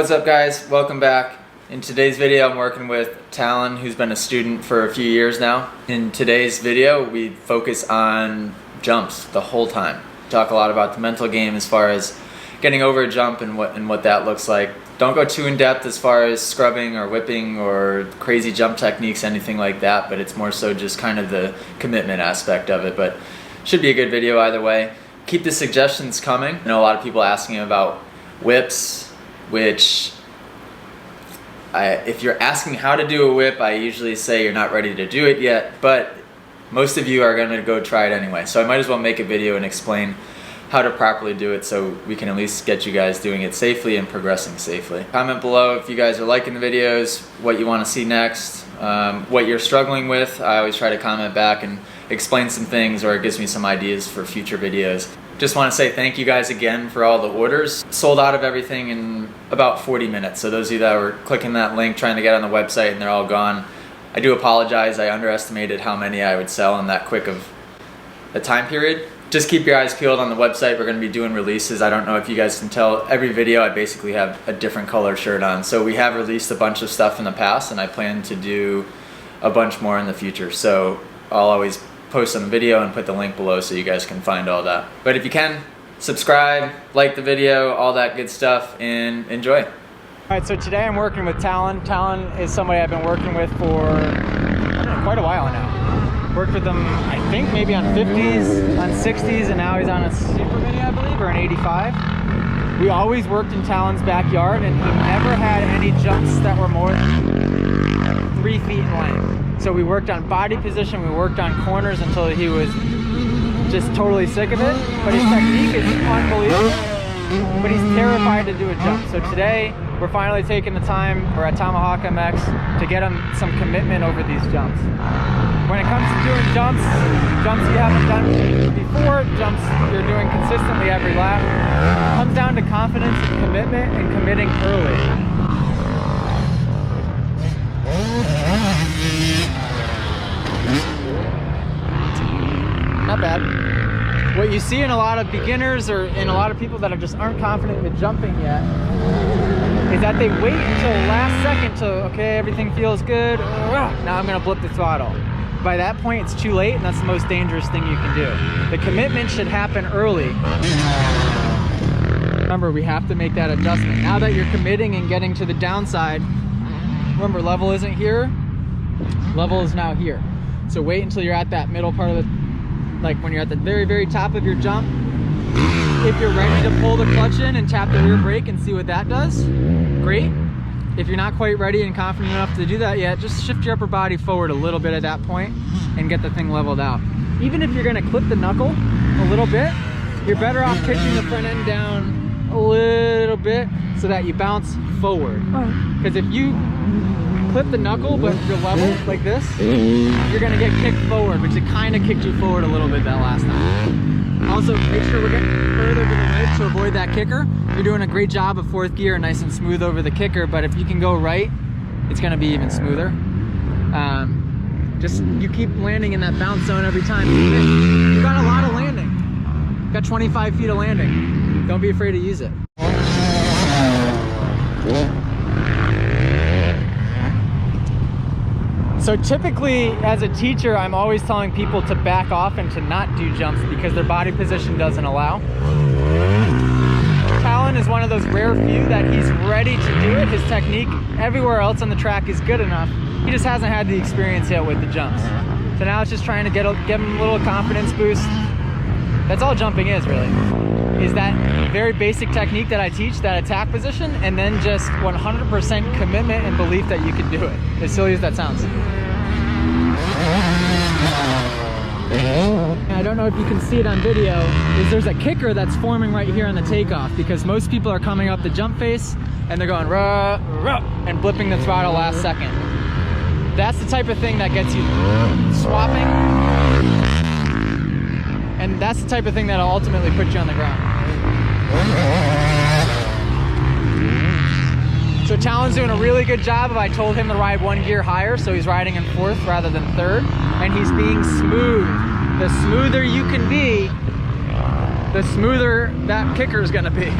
What's up guys, welcome back. In today's video I'm working with Talan, who's been a student for a few years now. In today's video we focus on jumps the whole time. Talk a lot about the mental game as far as getting over a jump and what that looks like. Don't go too in depth as far as scrubbing or whipping or crazy jump techniques, anything like that, but it's more so just kind of the commitment aspect of it. But should be a good video either way. Keep the suggestions coming. I know a lot of people asking about whips, which if you're asking how to do a whip, I usually say you're not ready to do it yet, but most of you are going to go try it anyway. So I might as well make a video and explain how to properly do it so we can at least get you guys doing it safely and progressing safely. Comment below if you guys are liking the videos, what you want to see next, what you're struggling with. I always try to comment back and explain some things, or it gives me some ideas for future videos. Just want to say thank you guys again for all the orders. Sold out of everything in about 40 minutes. So those of you that were clicking that link trying to get on the website and they're all gone, I do apologize. I underestimated how many I would sell in that quick of a time period. Just keep your eyes peeled on the website. We're going to be doing releases. I don't know if you guys can tell, every video I basically have a different color shirt on. So we have released a bunch of stuff in the past and I plan to do a bunch more in the future. So I'll always post on the video and put the link below so you guys can find all that. But if you can, subscribe, like the video, all that good stuff, and enjoy. All right, so today I'm working with Talan. Talan is somebody I've been working with for quite a while now. Worked with him, I think, maybe on 50s, on 60s, and now he's on a Super Mini, I believe, or an 85. We always worked in Talan's backyard, and he never had any jumps that were more than 3 feet in length. So we worked on body position, we worked on corners until he was just totally sick of it. But his technique is unbelievable, but he's terrified to do a jump. So today, we're finally taking the time, we're at Tomahawk Mx, to get him some commitment over these jumps. When it comes to doing jumps you haven't done before, jumps you're doing consistently every lap, it comes down to confidence and commitment and committing early. Not bad. What you see in a lot of beginners or in a lot of people that just aren't confident with jumping yet is that they wait until the last second to, okay, everything feels good, now I'm gonna blip the throttle. By that point it's too late, and that's the most dangerous thing you can do. The commitment should happen early. Remember, we have to make that adjustment. Now that you're committing and getting to the downside, remember, level isn't here, level is now here. So wait until you're at that middle part of the, like when you're at the very, very top of your jump. If you're ready to pull the clutch in and tap the rear brake and see what that does, great. If you're not quite ready and confident enough to do that yet, just shift your upper body forward a little bit at that point and get the thing leveled out. Even if you're gonna clip the knuckle a little bit, you're better off pitching the front end down a little bit so that you bounce forward. Because if you clip the knuckle but you're level like this, you're gonna get kicked forward, which it kind of kicked you forward a little bit that last time. Also, make sure we're getting further to the right to avoid that kicker. You're doing a great job of fourth gear, nice and smooth over the kicker, but if you can go right, it's gonna be even smoother. Just, you keep landing in that bounce zone every time. You got a lot of landing. You got 25 feet of landing. Don't be afraid to use it. So typically, as a teacher, I'm always telling people to back off and to not do jumps because their body position doesn't allow. Talan is one of those rare few that he's ready to do it. His technique everywhere else on the track is good enough. He just hasn't had the experience yet with the jumps. So now it's just trying to get him a little confidence boost. That's all jumping is, really. Is that very basic technique that I teach, that attack position, and then just 100% commitment and belief that you can do it. As silly as that sounds. I don't know if you can see it on video, is there's a kicker that's forming right here on the takeoff, because most people are coming up the jump face and they're going rah, rah, and blipping the throttle last second. That's the type of thing that gets you swapping, and that's the type of thing that'll ultimately put you on the ground. So Talan's doing a really good job of, I told him to ride 1 gear higher, so he's riding in 4th rather than 3rd, and he's being smooth. The smoother you can be, the smoother that kicker is gonna be.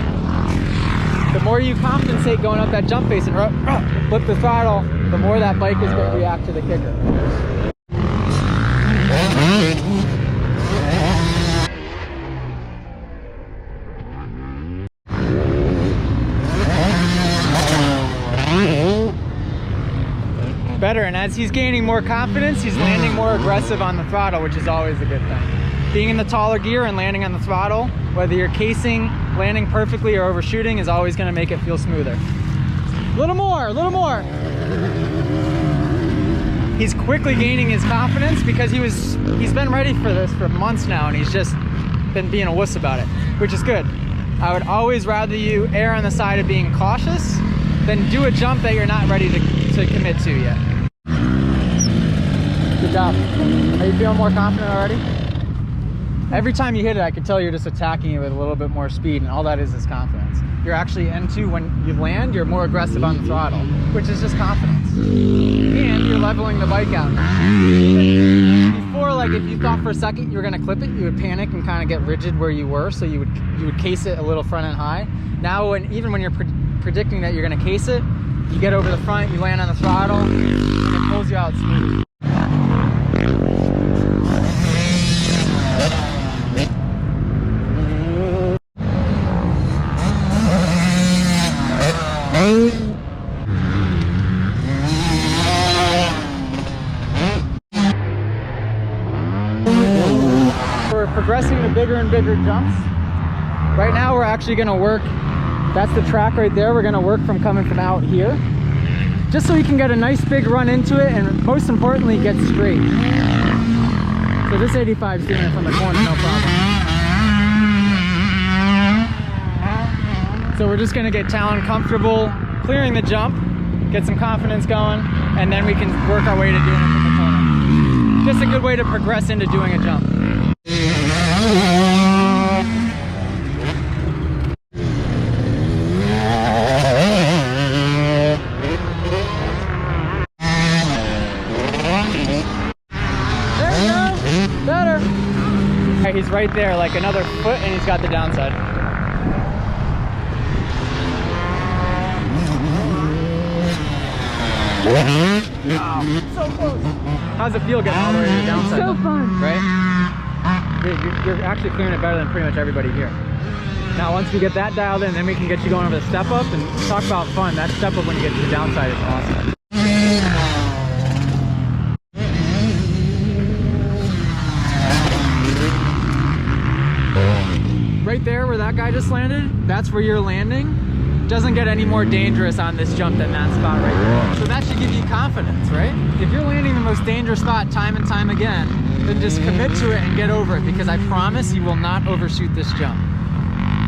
the more you compensate going up that jump face and flip the throttle, the more that bike is going to react to the kicker. Better, and as he's gaining more confidence, he's landing more aggressive on the throttle, which is always a good thing. Being in the taller gear and landing on the throttle, whether you're casing, landing perfectly, or overshooting, is always going to make it feel smoother. A little more, a little more. He's quickly gaining his confidence because he's been ready for this for months now, and he's just been being a wuss about it, which is good. I would always rather you err on the side of being cautious than do a jump that you're not ready to commit to yet. Good job. Are you feeling more confident already? Every time you hit it, I can tell you're just attacking it with a little bit more speed, and all that is confidence. You're actually into, when you land, you're more aggressive on the throttle, which is just confidence. And you're leveling the bike out. Before, like, if you thought for a second you were gonna clip it, you would panic and kind of get rigid where you were, so you would case it a little front and high. Now, even when you're predicting that you're gonna case it, you get over the front, you land on the throttle, and it pulls you out smooth. We're progressing to bigger and bigger jumps. Right now we're actually going to work, that's the track right there, we're going to work from coming from out here, just so you can get a nice big run into it, and most importantly, get straight. So this 85 is doing it from the corner, no problem. So we're just going to get Talan comfortable clearing the jump, get some confidence going, and then we can work our way to doing it from the corner. Just a good way to progress into doing a jump. Better. Okay, he's right there, like another foot, and he's got the downside. Wow, so close. How's it feel getting all the way to the downside? So fun. Right? You're actually clearing it better than pretty much everybody here. Now, once we get that dialed in, then we can get you going over the step up, and talk about fun. That step up when you get to the downside is awesome. Right there where that guy just landed, that's where you're landing. Doesn't get any more dangerous on this jump than that spot right there. So that should give you confidence, right? If you're landing the most dangerous spot time and time again, then just commit to it and get over it, because I promise you will not overshoot this jump.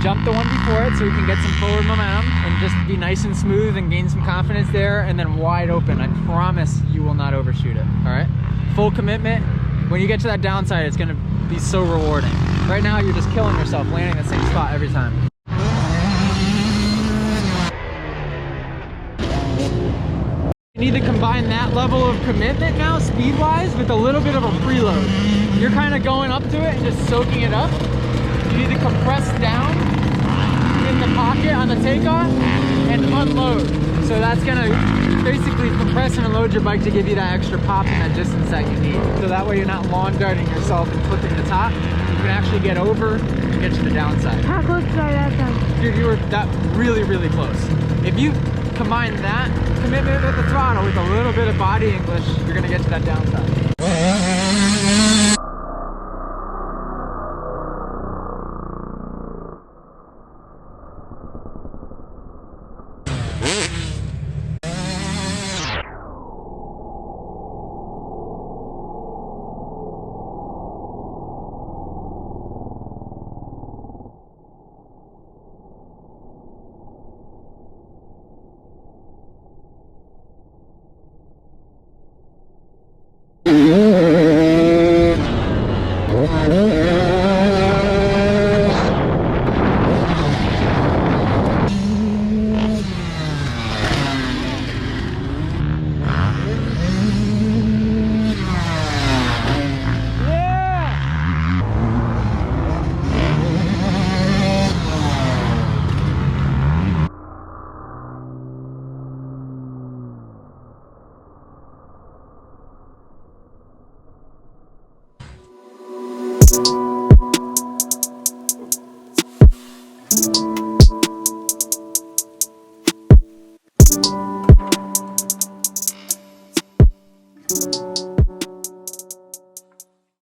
Jump the one before it so you can get some forward momentum and just be nice and smooth and gain some confidence there, and then wide open. I promise you will not overshoot it, all right? Full commitment. When you get to that downside, it's gonna be so rewarding. Right now, you're just killing yourself, landing the same spot every time. You need to combine that level of commitment now, speed-wise, with a little bit of a preload. You're kind of going up to it and just soaking it up. You need to compress down in the pocket on the takeoff and unload. So that's gonna basically compress and unload your bike to give you that extra pop and that distance that you need. So that way you're not lawn darting yourself and flipping the top. You can actually get over and get to the downside. How close was I that time? You were that really, really close. If you combine that commitment with the throttle with a little bit of body English, you're gonna get to that downside.